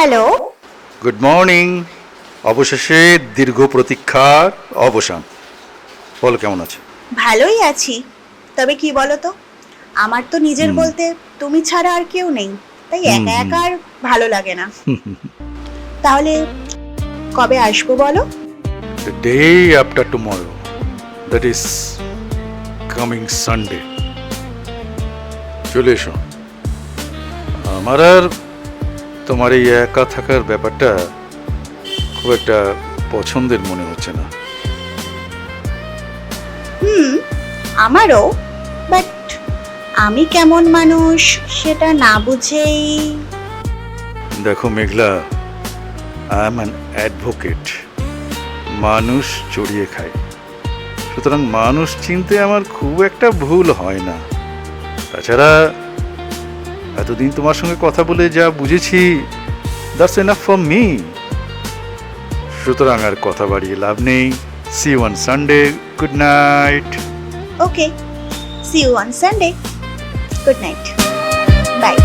Hello. Good morning. অবশেষে দীর্ঘ প্রতীক্ষার অবসান। বলো কেমন আছে? ভালোই আছি। তবে কি বলো তো, আমার তো নিজের হুম বলতে তুমি ছাড়া আর কেউ নেই, তাই হুম একা হুম একা আর ভালো লাগে না। তাহলে কবে আসবো বলো? The day after tomorrow, that is coming Sunday. চলে এসো। আমার আর তোমার এই একা থাকার ব্যাপারটা খুব একটা পছন্দের মনে হচ্ছে না। হুম, আমারও। বাট আমি কেমন মানুষ সেটা না বুঝেই। দেখো মেঘলা, আই এম অ্যান অ্যাডভোকেট। মানুষ চড়িয়ে খায়, সুতরাং মানুষ চিনতে আমার খুব একটা ভুল হয় না। তাছাড়া এতদিন তোমার সঙ্গে কথা বলে যা বুঝেছি, দ্যাটস এনাফ ফর মি। সুতরাং আর কথা বাড়িয়ে লাভ নেই। See you on Sunday. Good night. Okay, see you on Sunday. Good night. Bye.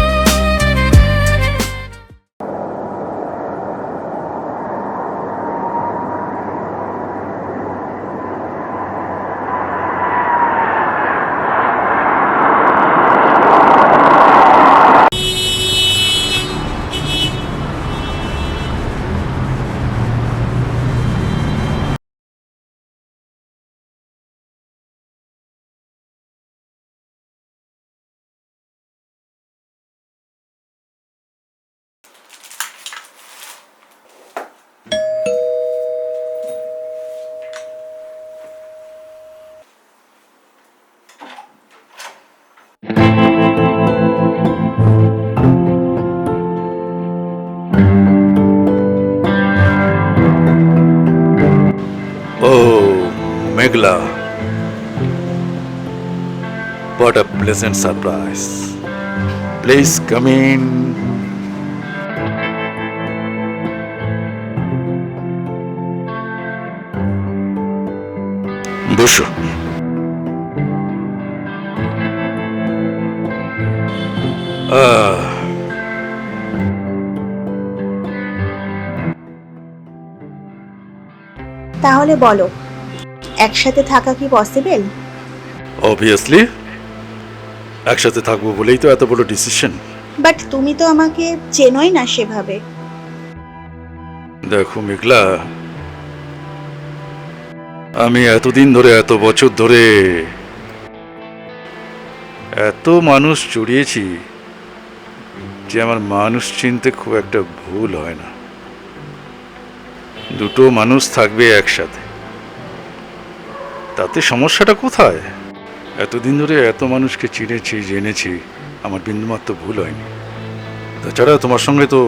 ও Meghla, what a pleasant surprise. Please come in. বসো। আহ, তাহলে বলো, একসাথে থাকা কি পসিবল? অবভিয়াসলি একসাথে থাকবো বলেই তো এত বড় ডিসিশন। বাট তুমি তো আমাকে চেনোই না সেভাবে। দেখো মেঘলা, আমি এতদিন ধরে, এত বছর ধরে এত মানুষ চড়িয়েছি যে আমার মানুষ চিনতে খুব একটা ভুল হয় না। দুটো মানুষ থাকবে একসাথে, তাতে সমস্যাটা কোথায়? এতদিন ধরে এত মানুষকে চিনেছি, জেনেছি, আমার বিন্দুমাত্র ভুল হয়নি। তাছাড়া তোমার সঙ্গে তো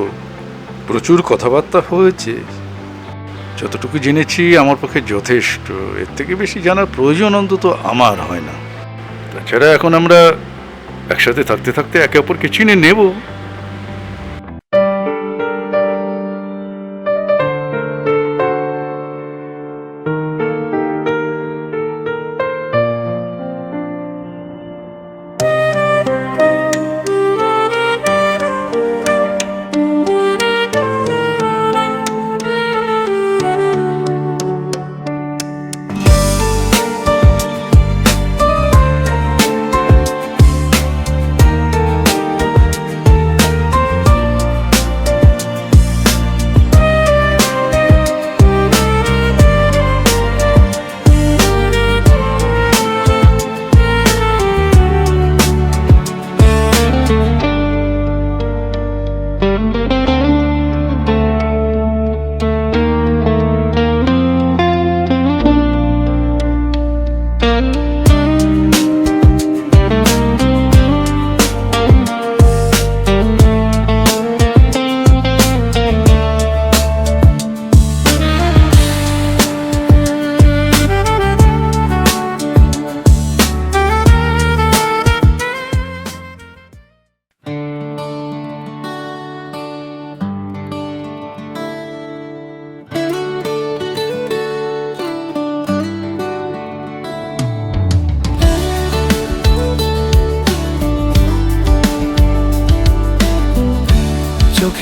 প্রচুর কথাবার্তা হয়েছে। যতটুকু জেনেছি আমার পক্ষে যথেষ্ট। এর থেকে বেশি জানার প্রয়োজন অন্তত আমার হয় না। তাছাড়া এখন আমরা একসাথে থাকতে থাকতে একে অপরকে চিনে নেব।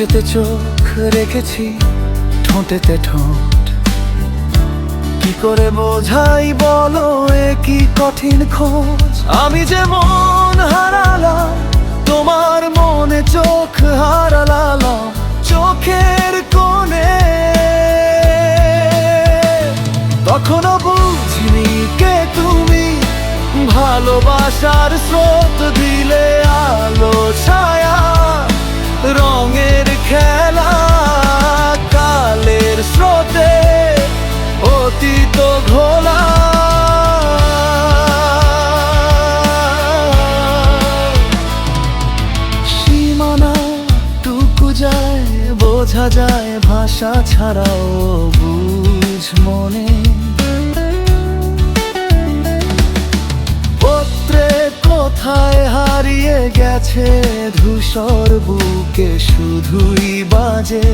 চোখেতে চোখ রেখেছি, ঠোঁটেতে ঠোঁট। কি করে বোঝাই বলো, এ কি কঠিন খোঁজ। আমি যে মন হারালাম, তোমার মনে চোখ হারালাম, চোখের কোণে। তখনও বুঝিনি কে তুমি, ভালোবাসার স্রোত দিলে আলো ছায়া, রঙের খেলা, কালের স্রোতে অতীত ঘোলা। সীমানা টুকু যায়, বোঝা যায় ভাষা ছাড়াও বুঝ মনে। পত্রে কোথায় হারিয়ে গেছে ধূসর বুকে শুধুই বাজে।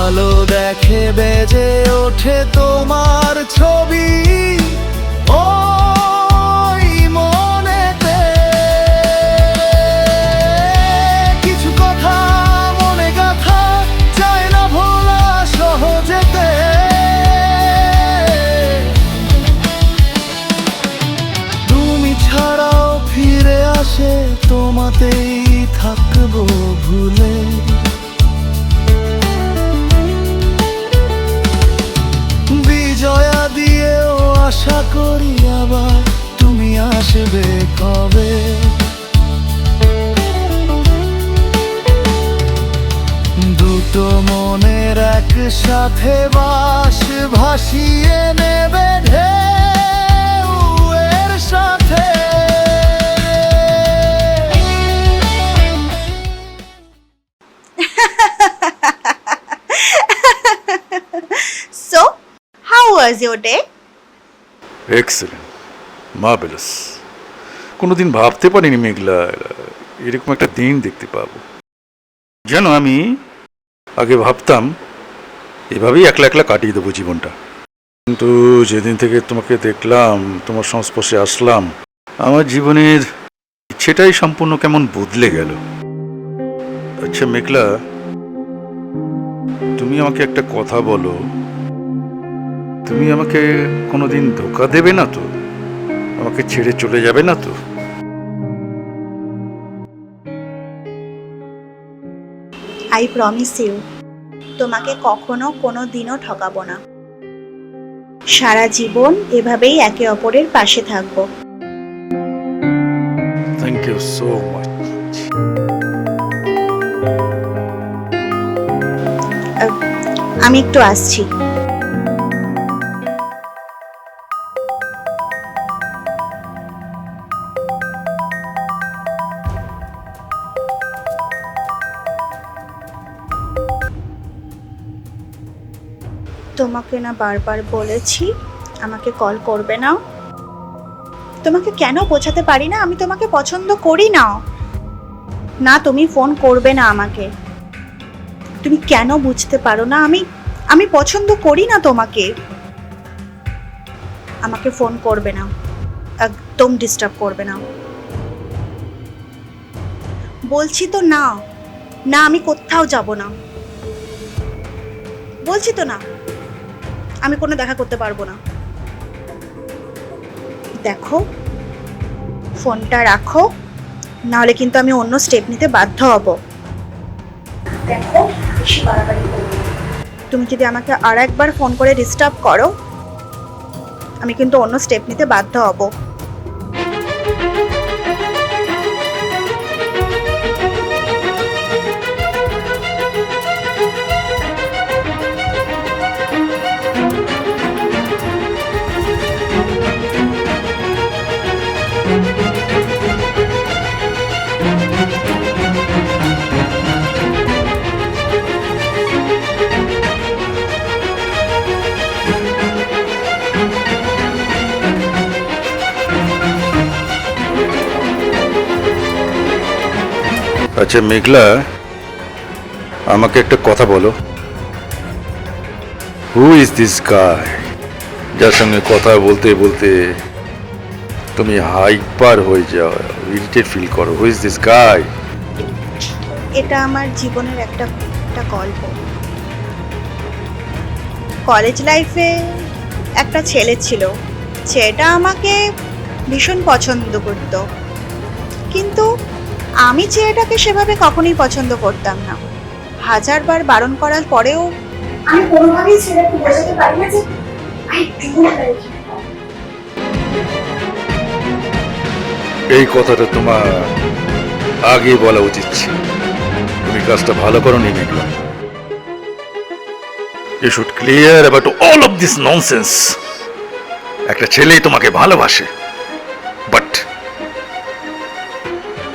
আলো দেখে বেজে ওঠে তোমার ছবি ওই মনেতে। কিছু কথা মনে গাথা যায় না ভোলা সহজেতে। তুমি ছাড়াও ফিরে আসে, তোমাতেই থাকবো ভুলে। বিজয়া দিয়েও আশা করি আবার তুমি আসবে কবে। দুটো মনের একসাথে বাস ভাসিয়ে নেবে ঢেউয়ের সাথে। So, how was your day? Excellent, marvellous. কোনোদিন ভাবতে পারিনি মেঘলা এরকম একটা দিন দেখতে পাবো। জানো, আমি আগে ভাবতাম এভাবেই একলা একলা কাটিয়ে দেবো জীবনটা, কিন্তু যেদিন থেকে তোমাকে দেখলাম, তোমার সংস্পর্শে আসলাম, আমার জীবনের ইচ্ছেটাই সম্পূর্ণ কেমন বদলে গেল। আচ্ছা মেঘলা, তুমি আমাকে একটা কথা বলো, তুমি আমাকে কোনোদিন ধোকা দেবে না তো? আমাকে ছেড়ে চলে যাবে না তো? আই প্রমিস ইউ, তোমাকে কখনো কোনো দিনও ঠকাবো না। সারা জীবন এভাবেই একে অপরের পাশে থাকবো। Thank you so much. আমি একটু আসছি। তোমাকে না বারবার বলেছি আমাকে কল করবে না? তোমাকে কেন বোঝাতে পারি না আমি তোমাকে পছন্দ করি না? না, তুমি ফোন করবে না আমাকে। তুমি কেন বুঝতে পারো না আমি পছন্দ করি না তোমাকে? আমাকে ফোন করবে না, একদম ডিস্টার্ব করবে না। বলছি তো না, না আমি কোথাও যাব না। বলছি তো না, আমি কোনো দেখা করতে পারবো না। দেখো, ফোনটা রাখো, নাহলে কিন্তু আমি অন্য স্টেপ নিতে বাধ্য হব। দেখো, বেশি বাড়াবাড়ি করবে। তুমি যদি আমাকে আর একবার ফোন করে ডিস্টার্ব করো, আমি কিন্তু অন্য স্টেপ নিতে বাধ্য হব। আচ্ছা মেঘলা, আমাকে একটা কথা বলো, হু ইজ দিস গাই যার সঙ্গে কথা বলতে বলতে তুমি হাইপার হয়ে যাও, ইরিটেট ফিল করো। Who is this guy? এটা আমার জীবনের একটা একটা গল্প। কলেজ লাইফে একটা ছেলে ছিল, ছেলেটা আমাকে ভীষণ পছন্দ করতো, কিন্তু আমি ছেলেটাকে সেভাবে কখনোই পছন্দ করতাম না। হাজারবার বারণ করার পরেও আমি কোনোভাবেই ছেলেকে বোঝাতে পারি না যে আই ডোন্ট লাইক হিম। এই কথাটা তোমার আগে বলা উচিত ছিল। তুমি কাজটা ভালো করোনি Meghla. You should clear about all of this nonsense. একটা ছেলেই তোমাকে ভালোবাসে, বাট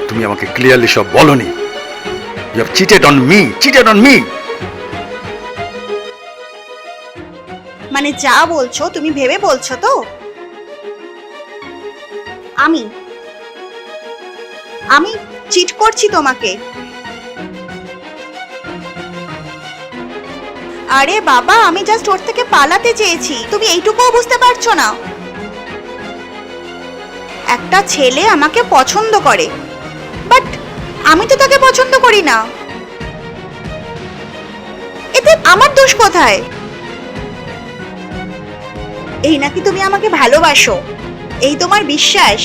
তুমি আমাকে ক্লিয়ারলি সব বলনি। You have cheated on me, cheated on me. মানে যা বলছো তুমি ভেবে বলছো তো? আমি আমি চিট করছি তোমাকে? আরে বাবা, আমি জাস্ট ওর থেকে পালাতে চেয়েছি, তুমি এইটুকুও বুঝতে পারছো না? একটা ছেলে আমাকে পছন্দ করে, বাট আমি তো তাকে পছন্দ করি না। এতে আমার দোষ কোথায়? এই নাকি তুমি আমাকে ভালোবাসো, এই তোমার বিশ্বাস?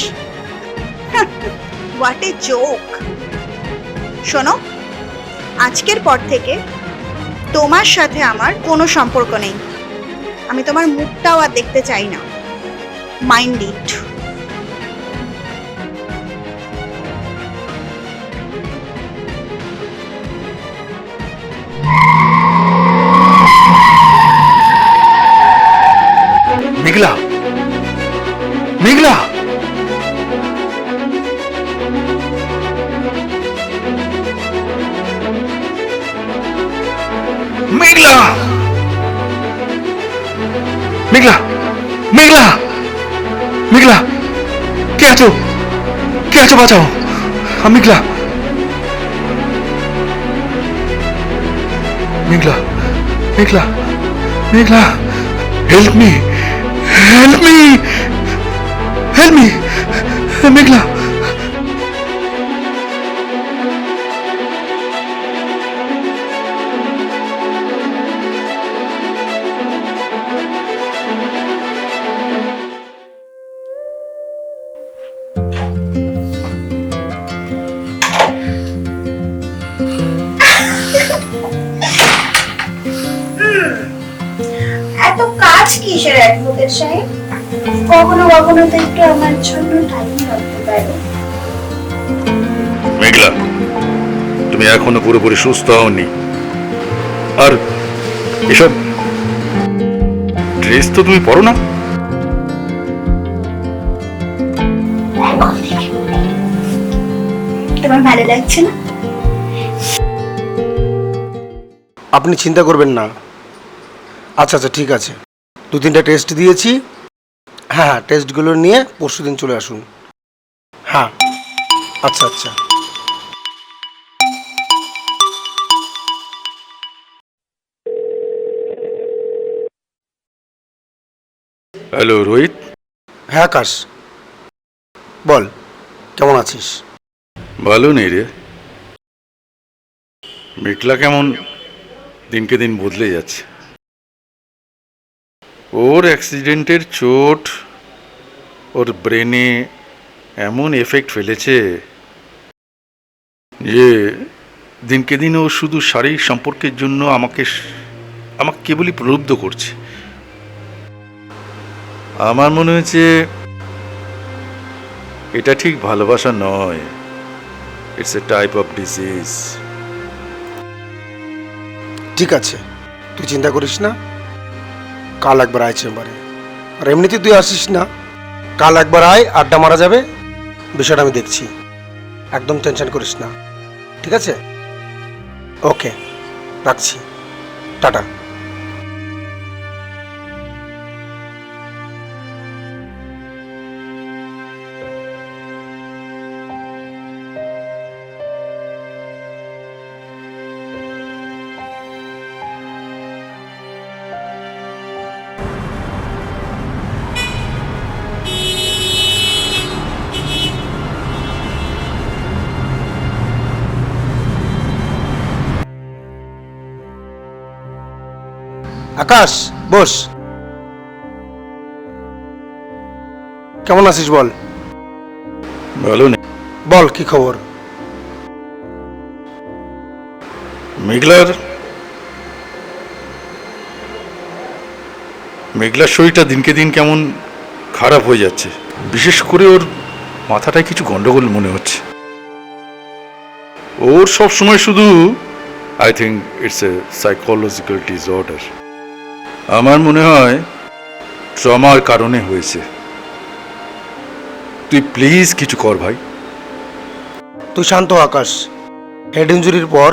What a joke. শোনো, আজকের পর থেকে তোমার সাথে আমার কোনো সম্পর্ক নেই। আমি তোমার মুখটাও আর দেখতে চাই না। Mind it. মেঘলা, মেঘলা, মেঘলা, মেঘলা, মেঘলা, মেঘলা, কে আছো? কে আছো? বাঁচাও। Meghla, Meghla, Meghla, Meghla, help me, help me, help me, Meghla. এত কাজ কিসের অ্যাডভোকেট সাহেব? কখনো কখনো তো একটু আমার জন্য টাইম রাখতে পারো। মেঘলা, তুমি এখনো পুরোপুরি সুস্থ হওনি। আর এসব ড্রেস তো তুমি পরো না। তোমার ভালো লাগছে না? আপনি চিন্তা করবেন না। আচ্ছা আচ্ছা, ঠিক আছে। 2-3টা টেস্ট দিয়েছি। হ্যাঁ, টেস্টগুলো নিয়ে পরশুদিন চলে আসুন। হ্যাঁ, আচ্ছা আচ্ছা। হ্যালো রোহিত। হ্যাঁ আকাশ, বল কেমন আছিস? ভালো নেই রে। মেঘলা কেমন দিনকে দিন বদলে যাচ্ছে। ওর অ্যাক্সিডেন্টের চোট ওর ব্রেনে এমন এফেক্ট ফেলেছে যে দিনকে দিন ও শুধু শারীরিক সম্পর্কের জন্য আমাকে কেবলই প্রলুব্ধ করছে। আমার মনে হয়েছে এটা ঠিক ভালোবাসা নয়, it's a type of disease. ঠিক আছে, তুই চিন্তা করিস না। কাল একবার আয় চেম্বারে। আর এমনিতে তুই আসিস না, কাল একবার আয়, আড্ডা মারা যাবে। বিষয়টা আমি দেখছি, একদম টেনশন করিস না, ঠিক আছে? ওকে, রাখছি, টাটা। আকাশ, বস। কেমন আছিস বল? ভালো নেই। বল কি খবর? মেঘলার শরীরটা দিনকে দিন কেমন খারাপ হয়ে যাচ্ছে। বিশেষ করে ওর মাথাটায় কিছু গন্ডগোল মনে হচ্ছে। ওর সব সময় শুধু I think it's a psychological disorder. আমার মনে হয় ট্রমার কারণে হয়েছে। তুই প্লিজ কিছু কর ভাই। তুই শান্ত হ, আকাশ। হেড ইঞ্জুরির পর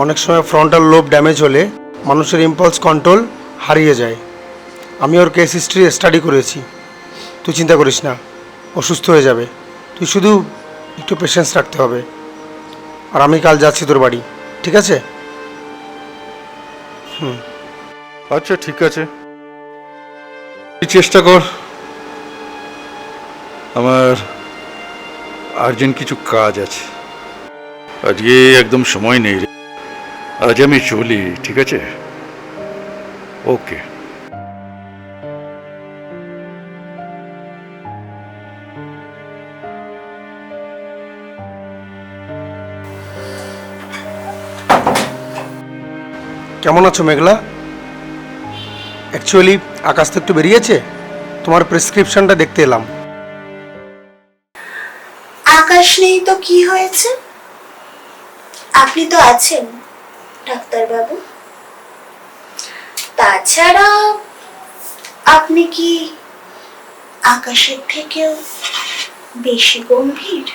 অনেক সময় ফ্রন্টাল লোব ড্যামেজ হলে মানুষের ইম্পালস কন্ট্রোল হারিয়ে যায়। আমি ওর কেস হিস্ট্রি স্টাডি করেছি। তুই চিন্তা করিস না, ও সুস্থ হয়ে যাবে। তুই শুধু একটু পেশেন্স রাখতে হবে। আর আমি কাল যাচ্ছি তোর বাড়ি, ঠিক আছে? আচ্ছা ঠিক আছে, তুই চেষ্টা কর। আমার আর্জেন্ট কিছু কাজ আছে, আজকে একদম সময় নেই রে। আজ আমি চলি, ঠিক আছে? ওকে। কেমন আছো মেঘলা? অ্যাকচুয়ালি আকাশ তো একটু বেরিয়েছে, তোমার প্রেসক্রিপশনটা দেখতে এলাম। আকাশ নেই তো কি হয়েছে? আপনি তো আছেন ডাক্তারবাবু। তাছাড়া আপনি কি আকাশের থেকেও বেশি গম্ভীর?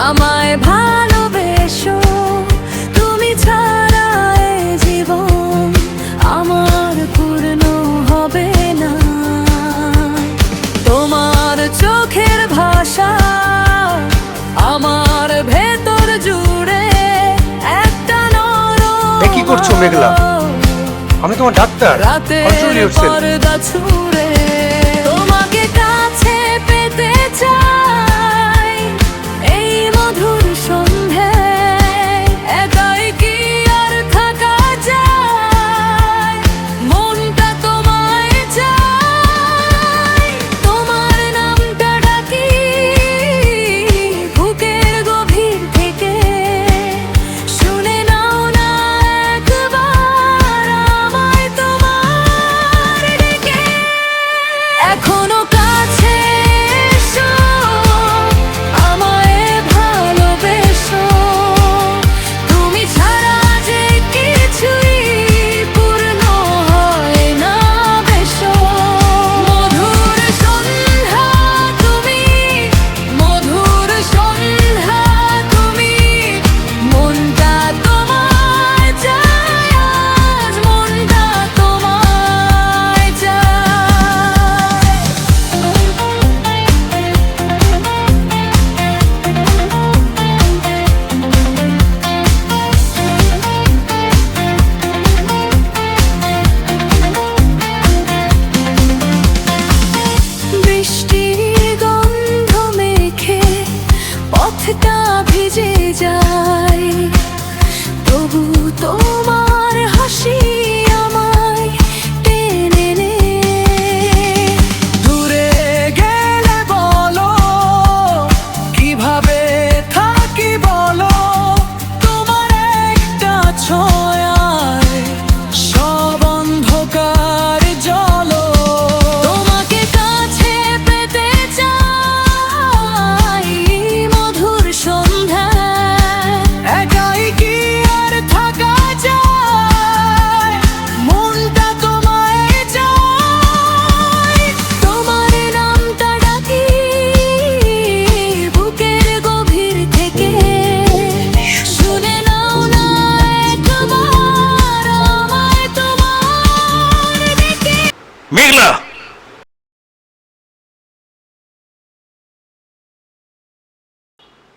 আমায় ভালোবেসো, তুমি ছাড়া এ জীবন আমার পূর্ণ হবে না। তোমার চোখের ভাষা আমার ভেতর জুড়ে একটা নরম। কি করছো মেঘলা? আমি তোমার ডাক্তার। কন্ট্রোল রাতের পর্দা ছুঁড়ে তোমাকে কাছে পেতে চাই। এই মধুর সন্ধ্যায় একাই কি আর থাকা যায়? মনটা তোমায় চায়, তোমার নামটা ডাকি বুকের গভীর থেকে। শুনে নাও না একবার আমায় তোমার ডেকে। এখনো কাছে এসো, আমায় ভালোবেসো, তুমি ছাড়া যে কিছুই পূর্ণ হয় না বেশো। মধুর সন্ধ্যা তুমি, মধুর সন্ধ্যা তুমি, মনটা তোমায় চায়, আজ মনটা তোমায় চায়। বৃষ্টির গন্ধ মেখে পথটা ভিজে যায়, তবু তোমার হাসি আমায় টেনে নে। দূরে গেলে বলো কিভাবে থাকি বলো, তোমার একটা ছোঁয়ায় সব অন্ধকার জলো। তোমাকে কাছে পেতে চাই মধুর সন্ধ্যায়, একাই কি আর থাকা যায়?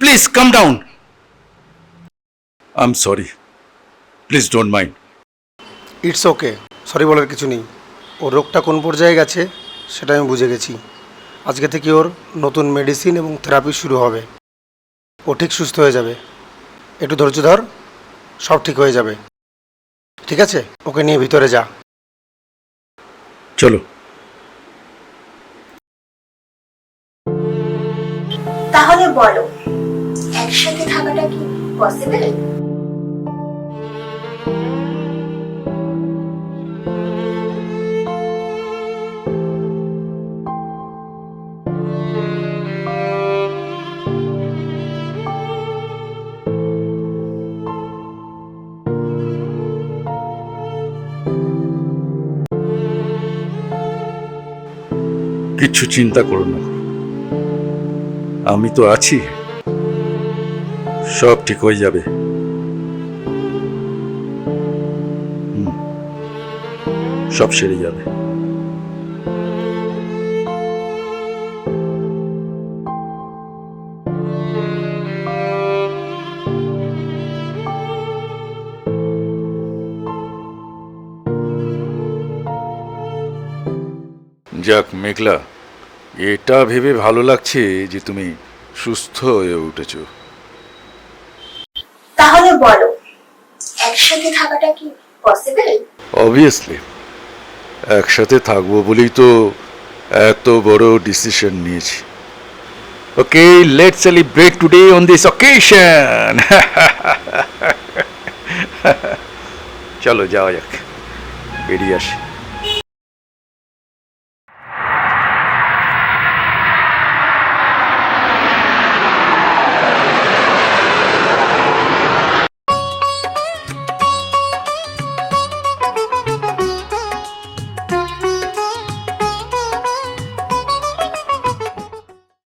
Please calm down. I am sorry, please don't mind. It's okay, sorry বলার কিছু নেই। ওর রোগটা কোন পর্যায়ে গেছে সেটা আমি বুঝে গেছি। আজকে থেকে ওর নতুন মেডিসিন এবং থেরাপি শুরু হবে। ও ঠিক সুস্থ হয়ে যাবে। একটু ধৈর্য ধর, সব ঠিক হয়ে যাবে। ঠিক আছে, ওকে নিয়ে ভিতরে যা। চলো। তাহলে বলো, একসাথে থাকাটা কি পসিবল? কিচ্ছু চিন্তা করো না, আমি তো আছি, সব ঠিক হয়ে যাবে। সব সেরে যাবে। যাক মেঘলা, এটা ভেবে ভালো লাগছে যে তুমি সুস্থ হয়ে উঠেছো। তাহলে বলো, একসাথে থাকাটা কি পসিবল? অবভিয়াসলি, একসাথে থাকবো বলেই তো এত বড় ডিসিশন নিয়েছি। Okay, let's celebrate today on this occasion. চলো যাওয়া যাক, বেরিয়ে আসি।